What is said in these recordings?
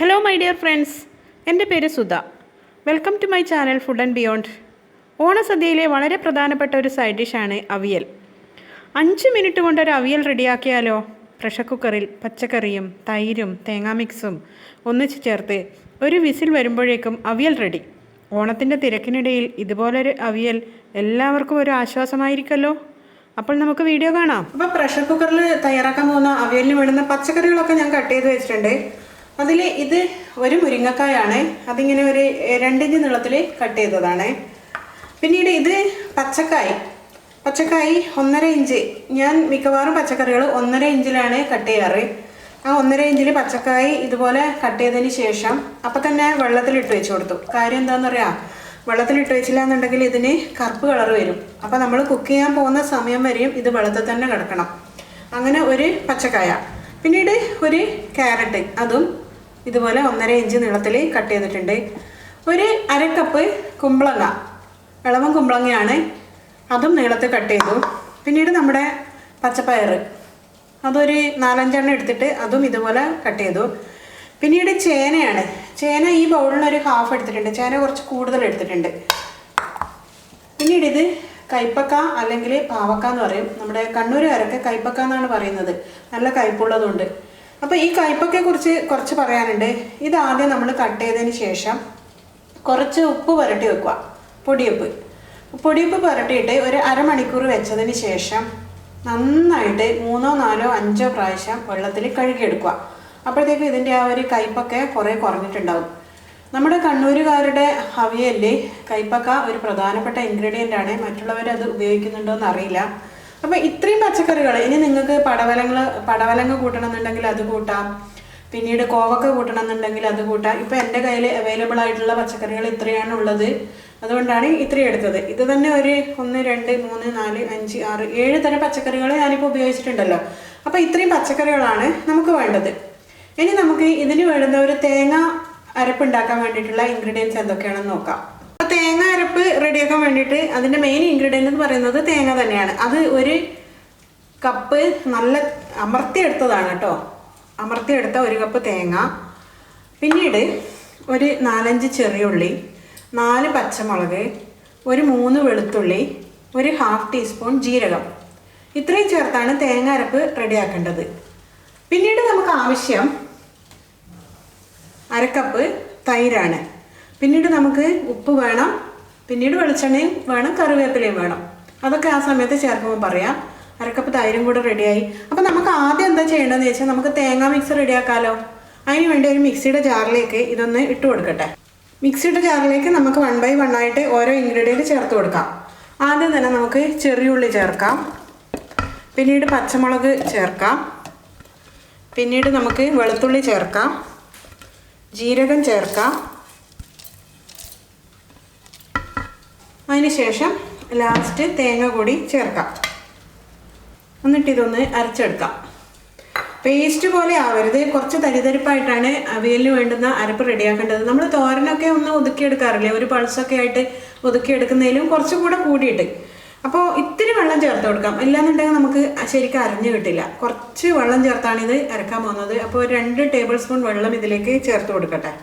Hello my dear friends, എൻ്റെ പേര് Sudha. Welcome to my channel food and beyond. ഓണസദ്യയിലെ വളരെ പ്രധാനപ്പെട്ട ഒരു സൈഡ് ഡിഷാണ് അവിയൽ. 5 മിനിറ്റ് കൊണ്ടൊരു അവിയൽ റെഡിയാക്കിയാലോ? പ്രഷർ കുക്കറിൽ പച്ചക്കറിയും തൈരും തേങ്ങാ മിക്സും ഒന്നിച്ച് ചേർത്ത് ഒരു വിസിൽ വരുമ്പോഴേക്കും അവിയൽ റെഡി. ഓണത്തിൻ്റെ തിരക്കിനിടയിൽ ഇതുപോലൊരു അവിയൽ എല്ലാവർക്കും ഒരു ആശ്വാസമായിരിക്കുമല്ലോ. അപ്പോൾ നമുക്ക് വീഡിയോ കാണാം. അപ്പോൾ പ്രഷർ കുക്കറിൽ തയ്യാറാക്കാൻ പോകുന്ന അവിയലിന് വേണ്ടുന്ന പച്ചക്കറികളൊക്കെ ഞാൻ കട്ട് ചെയ്ത് വെച്ചിട്ടുണ്ട്. അതിൽ ഇത് ഒരു മുരിങ്ങക്കായാണ്. അതിങ്ങനെ ഒരു 2 ഇഞ്ച് നീളത്തിൽ കട്ട് ചെയ്തതാണ്. പിന്നീട് ഇത് പച്ചക്കായി 1.5 ഇഞ്ച്. ഞാൻ മിക്കവാറും പച്ചക്കറികൾ 1.5 ഇഞ്ചിലാണ് കട്ട് ചെയ്യാറ്. ആ 1.5 ഇഞ്ചിൽ പച്ചക്കായി ഇതുപോലെ കട്ട് ചെയ്തതിന് ശേഷം അപ്പം തന്നെ വെള്ളത്തിലിട്ട് വെച്ച് കൊടുത്തു. കാര്യം എന്താണെന്ന് പറയാം, വെള്ളത്തിലിട്ട് വെച്ചില്ല എന്നുണ്ടെങ്കിൽ ഇതിന് കറുപ്പ് കളർ വരും. അപ്പോൾ നമ്മൾ കുക്ക് ചെയ്യാൻ പോകുന്ന സമയം വരെയും ഇത് വെള്ളത്തിൽ തന്നെ കിടക്കണം. അങ്ങനെ ഒരു പച്ചക്കായ. പിന്നീട് ഒരു ക്യാരറ്റ്, അതും ഇതുപോലെ 1.5 ഇഞ്ച് നീളത്തിൽ കട്ട് ചെയ്തിട്ടുണ്ട്. ഒരു 1/2 കപ്പ് കുമ്പളങ്ങ, ഇളവൻ കുമ്പളങ്ങയാണ്, അതും നീളത്തിൽ കട്ട് ചെയ്തു. പിന്നീട് നമ്മുടെ പച്ചപ്പയർ, അതൊരു 4-5 എണ്ണം എടുത്തിട്ട് അതും ഇതുപോലെ കട്ട് ചെയ്തു. പിന്നീട് ചേനയാണ്. ചേന ഈ ബൗളിനൊരു ഹാഫ് എടുത്തിട്ടുണ്ട്. ചേന കുറച്ച് കൂടുതൽ എടുത്തിട്ടുണ്ട്. പിന്നീട് ഇത് കൈപ്പക്ക അല്ലെങ്കിൽ പാവക്ക എന്ന് പറയും. നമ്മുടെ കണ്ണൂരുകാരൊക്കെ കൈപ്പക്ക എന്നാണ് പറയുന്നത്. നല്ല കയ്പുള്ളതുണ്ട്. അപ്പോൾ ഈ കയ്പക്കയെക്കുറിച്ച് കുറച്ച് പറയാനുണ്ട്. ഇതാദ്യം നമ്മൾ കട്ട് ചെയ്തതിന് ശേഷം കുറച്ച് ഉപ്പ് പുരട്ടി വെക്കുക. പൊടിയുപ്പ് പുരട്ടിയിട്ട് ഒരു അരമണിക്കൂർ വെച്ചതിന് ശേഷം നന്നായിട്ട് 3, 4, 5 പ്രാവശ്യം വെള്ളത്തിൽ കഴുകിയെടുക്കുക. അപ്പോഴത്തേക്കും ഇതിൻ്റെ ആ ഒരു കയ്പൊക്കെ കുറേ കുറഞ്ഞിട്ടുണ്ടാവും. നമ്മുടെ കണ്ണൂരുകാരുടെ അവിയലിൽ കയ്പക്ക ഒരു പ്രധാനപ്പെട്ട ഇൻഗ്രീഡിയൻ്റ് ആണ്. മറ്റുള്ളവരത് ഉപയോഗിക്കുന്നുണ്ടോ എന്ന് അറിയില്ല. അപ്പോൾ ഇത്രയും പച്ചക്കറികൾ, ഇനി നിങ്ങൾക്ക് പടവലങ്ങ കൂട്ടണം എന്നുണ്ടെങ്കിൽ അത് കൂട്ടാം. പിന്നീട് കോവക്ക കൂട്ടണം എന്നുണ്ടെങ്കിൽ അത് കൂട്ടാം. ഇപ്പോൾ എൻ്റെ കയ്യിൽ അവൈലബിൾ ആയിട്ടുള്ള പച്ചക്കറികൾ ഇത്രയാണ് ഉള്ളത്. അതുകൊണ്ടാണ് ഇത്രയും എടുത്തത്. ഇത് തന്നെ ഒരു 1, 2, 3, 4, 5, 6, 7 തരം പച്ചക്കറികൾ ഞാനിപ്പോൾ ഉപയോഗിച്ചിട്ടുണ്ടല്ലോ. അപ്പോൾ ഇത്രയും പച്ചക്കറികളാണ് നമുക്ക് വേണ്ടത്. ഇനി നമുക്ക് ഇതിന് വേണ്ടുന്ന ഒരു തേങ്ങ അരപ്പ് ഉണ്ടാക്കാൻ വേണ്ടിയിട്ടുള്ള ഇൻഗ്രീഡിയൻസ് എന്തൊക്കെയാണെന്ന് നോക്കാം. അപ്പോൾ തേങ്ങ അരപ്പ് റെഡിയാക്കാൻ വേണ്ടിയിട്ട് അതിൻ്റെ മെയിൻ ഇൻഗ്രീഡിയൻ്റ് എന്ന് പറയുന്നത് തേങ്ങ തന്നെയാണ്. അത് 1 കപ്പ് നല്ല അമർത്തിയെടുത്തതാണ് കേട്ടോ. അമർത്തിയെടുത്ത 1 കപ്പ് തേങ്ങ. പിന്നീട് ഒരു 4-5 ചെറിയുള്ളി, 4 പച്ചമുളക്, ഒരു 3 വെളുത്തുള്ളി, ഒരു 1/2 ടീസ്പൂൺ ജീരകം. ഇത്രയും ചേർത്താണ് തേങ്ങ അരപ്പ് റെഡിയാക്കേണ്ടത്. പിന്നീട് നമുക്ക് ആവശ്യം 1/2 കപ്പ് തൈരാണ്. പിന്നീട് നമുക്ക് ഉപ്പ് വേണം. പിന്നീട് വെളിച്ചെണ്ണയും വേണം, കറിവേപ്പിലയും വേണം. അതൊക്കെ ആ സമയത്ത് ചേർക്കുമ്പോൾ പറയാം. 1/2 കപ്പ് തൈരും കൂടെ റെഡിയായി. അപ്പോൾ നമുക്ക് ആദ്യം എന്താ ചെയ്യേണ്ടതെന്ന് വെച്ചാൽ നമുക്ക് തേങ്ങാ മിക്സ് റെഡിയാക്കാമല്ലോ. അതിന് വേണ്ടി ഒരു മിക്സിയുടെ ജാറിലേക്ക് ഇതൊന്ന് ഇട്ട് കൊടുക്കട്ടെ. മിക്സിയുടെ ജാറിലേക്ക് നമുക്ക് 1 by 1 ആയിട്ട് ഓരോ ഇൻഗ്രീഡിയൻറ്റ് ചേർത്ത് കൊടുക്കാം. ആദ്യം തന്നെ നമുക്ക് ചെറിയുള്ളി ചേർക്കാം. പിന്നീട് പച്ചമുളക് ചേർക്കാം. പിന്നീട് നമുക്ക് വെളുത്തുള്ളി ചേർക്കാം, ജീരകം ചേർക്കാം. അതിനുശേഷം ലാസ്റ്റ് തേങ്ങ കൂടി ചേർക്കാം. എന്നിട്ട് ഇതൊന്ന് അരച്ചെടുക്കാം. പേസ്റ്റ് പോലെ ആവരുത്, കുറച്ച് തരിതരിപ്പായിട്ടാണ് അവിയലിന് വേണ്ടുന്ന അരപ്പ് റെഡിയാക്കേണ്ടത്. നമ്മൾ തോരനൊക്കെ ഒന്ന് ഒതുക്കിയെടുക്കാറില്ലേ, ഒരു പൾസൊക്കെ ആയിട്ട് ഒതുക്കിയെടുക്കുന്നതിലും കുറച്ചുകൂടെ കൂടിയിട്ട്. അപ്പോൾ ഇത്തിരി വെള്ളം ചേർത്ത് കൊടുക്കാം. ഇല്ലാന്നുണ്ടെങ്കിൽ നമുക്ക് ശരിക്കും അരഞ്ഞു കിട്ടില്ല. കുറച്ച് വെള്ളം ചേർത്താണ് ഇത് അരക്കാൻ പോകുന്നത്. അപ്പോൾ 2 ടേബിൾ സ്പൂൺ വെള്ളം ഇതിലേക്ക് ചേർത്ത് കൊടുക്കട്ടെ.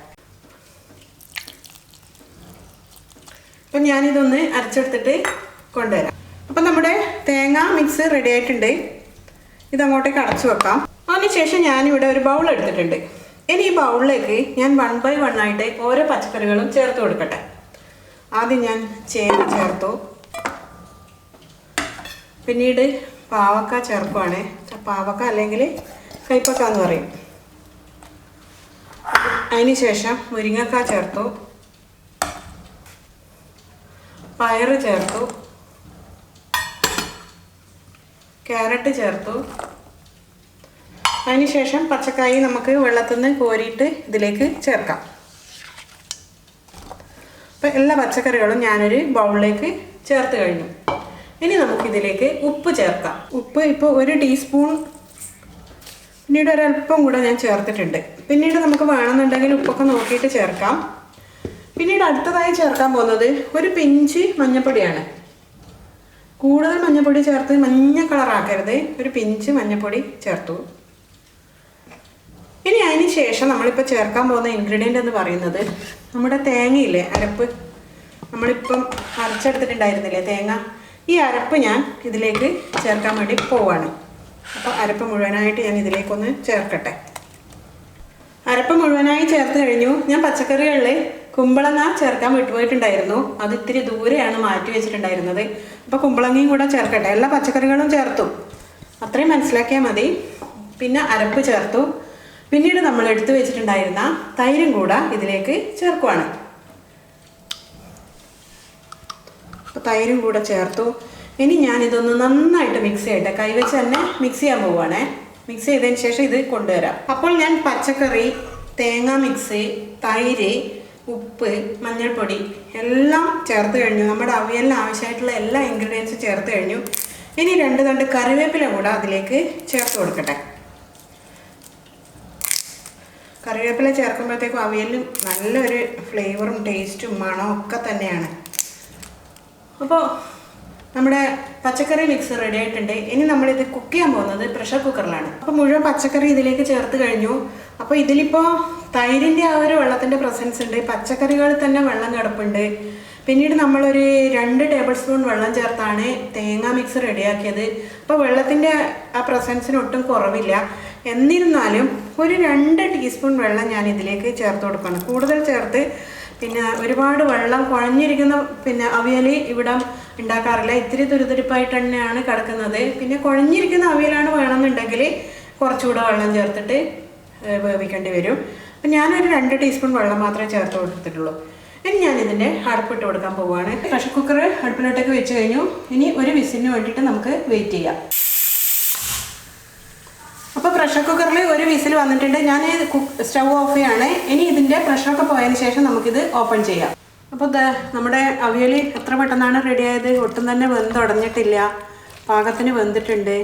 അപ്പം ഞാനിതൊന്ന് അരച്ചെടുത്തിട്ട് കൊണ്ടുവരാം. അപ്പം നമ്മുടെ തേങ്ങ മിക്സ് റെഡി ആയിട്ടുണ്ട്. ഇതങ്ങോട്ടേക്ക് അടച്ചു വെക്കാം. അതിനുശേഷം ഞാനിവിടെ ഒരു ബൗൾ എടുത്തിട്ടുണ്ട്. ഇനി ഈ ബൗളിലേക്ക് ഞാൻ 1 by 1 ആയിട്ട് ഓരോ പച്ചക്കറികളും ചേർത്ത് കൊടുക്കട്ടെ. ആദ്യം ഞാൻ ചേന ചേർത്തു. പിന്നീട് പാവക്ക ചേർക്കുവാണ്. പാവക്ക അല്ലെങ്കിൽ കൈപ്പക്ക എന്ന് പറയും. അതിനുശേഷം മുരിങ്ങക്ക ചേർത്തു, പയറ് ചേർത്തു, ക്യാരറ്റ് ചേർത്തു. അതിനുശേഷം പച്ചക്കായി നമുക്ക് വെള്ളത്തിൽ നിന്ന് കോരിയിട്ട് ഇതിലേക്ക് ചേർക്കാം. അപ്പം എല്ലാ പച്ചക്കറികളും ഞാനൊരു ബൗളിലേക്ക് ചേർത്ത് കഴിഞ്ഞു. ഇനി നമുക്കിതിലേക്ക് ഉപ്പ് ചേർക്കാം. ഉപ്പ് ഇപ്പോൾ 1 ടീസ്പൂൺ, പിന്നീട് ഒരല്പം കൂടെ ഞാൻ ചേർത്തിട്ടുണ്ട്. പിന്നീട് നമുക്ക് വേണമെന്നുണ്ടെങ്കിൽ ഉപ്പൊക്കെ നോക്കിയിട്ട് ചേർക്കാം. പിന്നീട് അടുത്തതായി ചേർക്കാൻ പോകുന്നത് ഒരു പിഞ്ച് മഞ്ഞൾപ്പൊടിയാണ്. കൂടുതൽ മഞ്ഞൾപ്പൊടി ചേർത്ത് മഞ്ഞ കളറാക്കരുത്. ഒരു പിഞ്ച് മഞ്ഞൾപ്പൊടി ചേർത്തു. ഇനി അതിന് ശേഷം നമ്മളിപ്പോൾ ചേർക്കാൻ പോകുന്ന ഇൻഗ്രീഡിയൻ്റ് എന്ന് പറയുന്നത് നമ്മുടെ തേങ്ങയില്ലേ, അരപ്പ്. നമ്മളിപ്പം അരച്ചെടുത്തിട്ടുണ്ടായിരുന്നില്ലേ തേങ്ങ, ഈ അരപ്പ് ഞാൻ ഇതിലേക്ക് ചേർക്കാൻ വേണ്ടി പോവാണ്. അപ്പോൾ അരപ്പ് മുഴുവനായിട്ട് ഞാൻ ഇതിലേക്കൊന്ന് ചേർക്കട്ടെ. അരപ്പ് മുഴുവനായി ചേർത്ത് കഴിഞ്ഞു. ഞാൻ പച്ചക്കറികളിൽ കുമ്പളങ്ങ ചേർക്കാൻ വിട്ടുപോയിട്ടുണ്ടായിരുന്നു. അത് ഇത്തിരി ദൂരെയാണ് മാറ്റി വെച്ചിട്ടുണ്ടായിരുന്നത്. അപ്പോൾ കുമ്പളങ്ങയും കൂടെ ചേർക്കട്ടെ. എല്ലാ പച്ചക്കറികളും ചേർത്തു, അത്രയും മനസ്സിലാക്കിയാൽ മതി. പിന്നെ അരപ്പ് ചേർത്തു. പിന്നീട് നമ്മൾ എടുത്തു വെച്ചിട്ടുണ്ടായിരുന്ന തൈരും കൂടെ ഇതിലേക്ക് ചേർക്കുവാണ്. അപ്പോൾ തൈരും കൂടെ ചേർത്തു. ഇനി ഞാനിതൊന്ന് നന്നായിട്ട് മിക്സ് ചെയ്യട്ടെ. കൈവച്ച് തന്നെ മിക്സ് ചെയ്യാൻ പോവുകയാണേ. മിക്സ് ചെയ്തതിന് ശേഷം ഇത് കൊണ്ടുവരാം. അപ്പോൾ ഞാൻ പച്ചക്കറി, തേങ്ങ മിക്സ്, തൈര്, ഉപ്പ്, മഞ്ഞൾപ്പൊടി എല്ലാം ചേർത്ത് കഴിഞ്ഞു. നമ്മുടെ അവിയലിന് ആവശ്യമായിട്ടുള്ള എല്ലാ ഇൻഗ്രീഡിയൻസും ചേർത്ത് കഴിഞ്ഞു. ഇനി 2 തണ്ട് കറിവേപ്പില കൂടെ അതിലേക്ക് ചേർത്ത് കൊടുക്കട്ടെ. കറിവേപ്പില ചേർക്കുമ്പോഴത്തേക്കും അവിയലിന് നല്ലൊരു ഫ്ലേവറും ടേസ്റ്റും മണവും ഒക്കെ തന്നെയാണ്. അപ്പോൾ നമ്മുടെ പച്ചക്കറി മിക്സ് റെഡി ആയിട്ടുണ്ട്. ഇനി നമ്മളിത് കുക്ക് ചെയ്യാൻ പോകുന്നത് പ്രഷർ കുക്കറിലാണ്. അപ്പോൾ മുഴുവൻ പച്ചക്കറി ഇതിലേക്ക് ചേർത്ത് കഴിഞ്ഞു. അപ്പോൾ ഇതിലിപ്പോൾ തൈരിൻ്റെ ആ ഒരു വെള്ളത്തിൻ്റെ പ്രസൻസ് ഉണ്ട്, പച്ചക്കറികളിൽ തന്നെ വെള്ളം കിടപ്പുണ്ട്. പിന്നീട് നമ്മളൊരു 2 ടേബിൾ സ്പൂൺ വെള്ളം ചേർത്താണ് തേങ്ങ മിക്സ് റെഡിയാക്കിയത്. അപ്പോൾ വെള്ളത്തിൻ്റെ ആ പ്രസൻസിന് ഒട്ടും കുറവില്ല. എന്നിരുന്നാലും ഒരു 2 ടീസ്പൂൺ വെള്ളം ഞാൻ ഇതിലേക്ക് ചേർത്ത് കൊടുക്കണം. കൂടുതൽ ചേർത്ത് പിന്നെ ഒരുപാട് വെള്ളം കുഴഞ്ഞിരിക്കുന്ന അവിയൽ ഇവിടെ ഉണ്ടാക്കാറില്ല. ഇത്തിരി തുരുതുരിപ്പായിട്ട് തന്നെയാണ് കിടക്കുന്നത്. പിന്നെ കുഴഞ്ഞിരിക്കുന്ന അവിയലാണ് വേണമെന്നുണ്ടെങ്കിൽ കുറച്ചുകൂടെ വെള്ളം ചേർത്തിട്ട് വേവിക്കേണ്ടി വരും. അപ്പം ഞാനൊരു 2 ടീസ്പൂൺ വെള്ളം മാത്രമേ ചേർത്ത് കൊടുത്തിട്ടുള്ളൂ. ഇനി ഞാനിതിൻ്റെ അടുപ്പിട്ട് കൊടുക്കാൻ പോവുകയാണ്. പ്രഷർ കുക്കർ അടുപ്പിലോട്ടേക്ക് വെച്ച് കഴിഞ്ഞു. ഇനി ഒരു വിസിലിന് വേണ്ടിയിട്ട് നമുക്ക് വെയിറ്റ് ചെയ്യാം. അപ്പോൾ പ്രഷർ കുക്കറിൽ ഒരു വിസിൽ വന്നിട്ടുണ്ട്. ഞാൻ സ്റ്റൗ ഓഫ് ചെയ്യാണ്. ഇനി ഇതിൻ്റെ പ്രഷറൊക്കെ പോയതിന് ശേഷം നമുക്കിത് ഓപ്പൺ ചെയ്യാം. അപ്പോൾ നമ്മുടെ അവിയൽ എത്ര പെട്ടെന്നാണ് റെഡിയായത്. ഒട്ടും തന്നെ വെന്തുടഞ്ഞിട്ടില്ല, പാകത്തിന് വെന്തിട്ടുണ്ട്.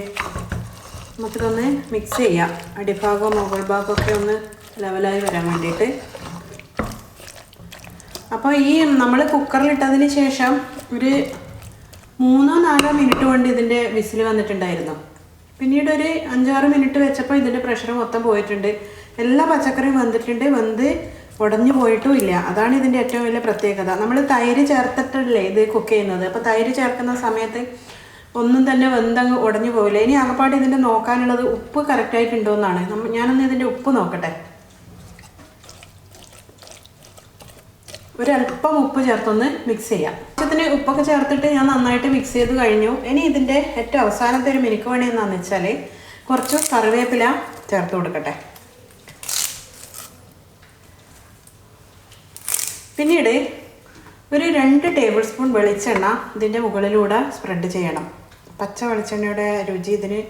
നമുക്കിതൊന്ന് മിക്സ് ചെയ്യാം. അടിഭാഗവും മുകൾ ഭാഗമൊക്കെ ഒന്ന് ലെവലായി വരാൻ വേണ്ടിയിട്ട്. അപ്പോൾ ഈ നമ്മൾ കുക്കറിലിട്ടതിന് ശേഷം ഒരു 3-4 മിനിറ്റ് കൊണ്ട് ഇതിൻ്റെ വിസിൽ വന്നിട്ടുണ്ടായിരുന്നു. പിന്നീട് ഒരു 5-6 മിനിറ്റ് വെച്ചപ്പോൾ ഇതിൻ്റെ പ്രഷർ മൊത്തം പോയിട്ടുണ്ട്. എല്ലാ പച്ചക്കറിയും വെന്തിട്ടുണ്ട്, വെന്ത് ഉടഞ്ഞു പോയിട്ടും ഇല്ല. അതാണ് ഇതിൻ്റെ ഏറ്റവും വലിയ പ്രത്യേകത. നമ്മൾ തൈര് ചേർത്തിട്ടല്ലേ ഇത് കുക്ക് ചെയ്യുന്നത്. അപ്പോൾ തൈര് ചേർക്കുന്ന സമയത്ത് ഒന്നും തന്നെ വെന്തങ്ങ് ഉടഞ്ഞു പോവില്ല. ഇനി ആകപ്പാട് ഇതിൻ്റെ നോക്കാനുള്ളത് ഉപ്പ് കറക്റ്റായിട്ടുണ്ടോ എന്നാണ്. ഞാനൊന്ന് ഇതിൻ്റെ ഉപ്പ് നോക്കട്ടെ. ഒരല്പം ഉപ്പ് ചേർത്തൊന്ന് മിക്സ് ചെയ്യാം. ആവശ്യത്തിന് ഉപ്പൊക്കെ ചേർത്തിട്ട് ഞാൻ നന്നായിട്ട് മിക്സ് ചെയ്ത് കഴിഞ്ഞു. ഇനി ഇതിൻ്റെ ഏറ്റവും അവസാനത്തെ ഒരു മിനുക്ക് പണി എന്താണെന്ന് വെച്ചാൽ കുറച്ച് കറിവേപ്പില ചേർത്ത് കൊടുക്കട്ടെ. പിന്നീട് ഒരു 2 ടേബിൾ സ്പൂൺ വെളിച്ചെണ്ണ ഇതിൻ്റെ മുകളിലൂടെ സ്പ്രെഡ് ചെയ്യണം. പച്ച വെളിച്ചെണ്ണയുടെ രുചി ഇതിന്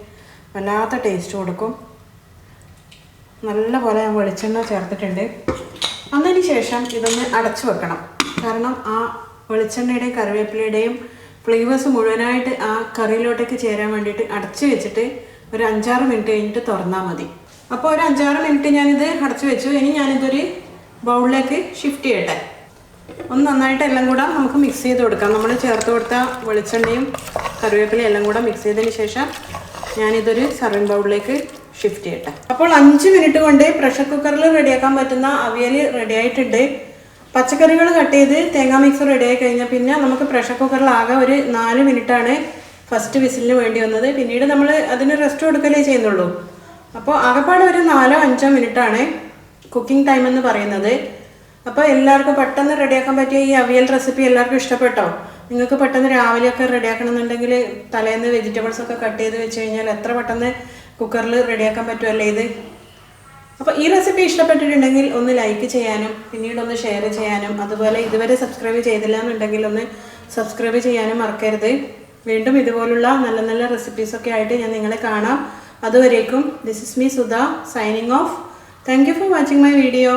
വല്ലാത്ത ടേസ്റ്റ് കൊടുക്കും. നല്ല പോലെ ഞാൻ വെളിച്ചെണ്ണ ചേർത്തിട്ടുണ്ട്. അതിന് ശേഷം ഇതൊന്ന് അടച്ചു വെക്കണം. കാരണം ആ വെളിച്ചെണ്ണയുടെയും കറിവേപ്പിലയുടെയും ഫ്ലേവേഴ്സ് മുഴുവനായിട്ട് ആ കറിയിലോട്ടേക്ക് ചേരാൻ വേണ്ടിയിട്ട് അടച്ചു വെച്ചിട്ട് ഒരു 5-6 മിനിറ്റ് കഴിഞ്ഞിട്ട് തുറന്നാൽ മതി. അപ്പോൾ ഒരു 5-6 മിനിറ്റ് ഞാനിത് അടച്ചു വെച്ചു. ഇനി ഞാനിതൊരു ബൗളിലേക്ക് ഷിഫ്റ്റ് ചെയ്യട്ടെ. ഒന്ന് നന്നായിട്ട് എല്ലാം കൂടെ നമുക്ക് മിക്സ് ചെയ്ത് കൊടുക്കാം. നമ്മൾ ചേർത്ത് കൊടുത്ത വെളിച്ചെണ്ണയും കറിവേപ്പിലയും എല്ലാം കൂടെ മിക്സ് ചെയ്തതിന് ശേഷം ഞാനിതൊരു സർവിങ് ബൗളിലേക്ക് ഷിഫ്റ്റ് ചെയ്യട്ടെ. അപ്പോൾ 5 മിനിറ്റ് കൊണ്ട് പ്രഷർ കുക്കറിൽ റെഡിയാക്കാൻ പറ്റുന്ന അവിയൽ റെഡി ആയിട്ടുണ്ട്. പച്ചക്കറികൾ കട്ട് ചെയ്ത് തേങ്ങാ മിക്സ് റെഡി ആയി കഴിഞ്ഞാൽ പിന്നെ നമുക്ക് പ്രഷർ കുക്കറിൽ ആകെ ഒരു 4 മിനിറ്റാണ് ഫസ്റ്റ് വിസിലിന് വേണ്ടി വന്നത്. പിന്നീട് നമ്മൾ അതിന് റെസ്റ്റ് കൊടുക്കലേ ചെയ്യുന്നുള്ളൂ. അപ്പോൾ ആകെപ്പാട് ഒരു 4-5 മിനിറ്റാണ് കുക്കിംഗ് ടൈം എന്ന് പറയുന്നത്. അപ്പോൾ എല്ലാവർക്കും പെട്ടെന്ന് റെഡിയാക്കാൻ പറ്റിയ ഈ അവിയൽ റെസിപ്പി എല്ലാവർക്കും ഇഷ്ടപ്പെട്ടോ? നിങ്ങൾക്ക് പെട്ടെന്ന് രാവിലെയൊക്കെ റെഡിയാക്കണമെന്നുണ്ടെങ്കിൽ തലേന്ന് വെജിറ്റബിൾസൊക്കെ കട്ട് ചെയ്ത് വെച്ച് കഴിഞ്ഞാൽ എത്ര പെട്ടെന്ന് കുക്കറിൽ റെഡിയാക്കാൻ പറ്റുമല്ലേ ഇത്. അപ്പോൾ ഈ റെസിപ്പി ഇഷ്ടപ്പെട്ടിട്ടുണ്ടെങ്കിൽ ഒന്ന് ലൈക്ക് ചെയ്യാനും പിന്നീട് ഒന്ന് ഷെയർ ചെയ്യാനും അതുപോലെ ഇതുവരെ സബ്സ്ക്രൈബ് ചെയ്തില്ല എന്നുണ്ടെങ്കിൽ ഒന്ന് സബ്സ്ക്രൈബ് ചെയ്യാനും മറക്കരുത്. വീണ്ടും ഇതുപോലുള്ള നല്ല നല്ല റെസിപ്പീസൊക്കെ ആയിട്ട് ഞാൻ നിങ്ങളെ കാണാം. അതുവരേക്കും this is me Sudha signing off. Thank you for watching my video.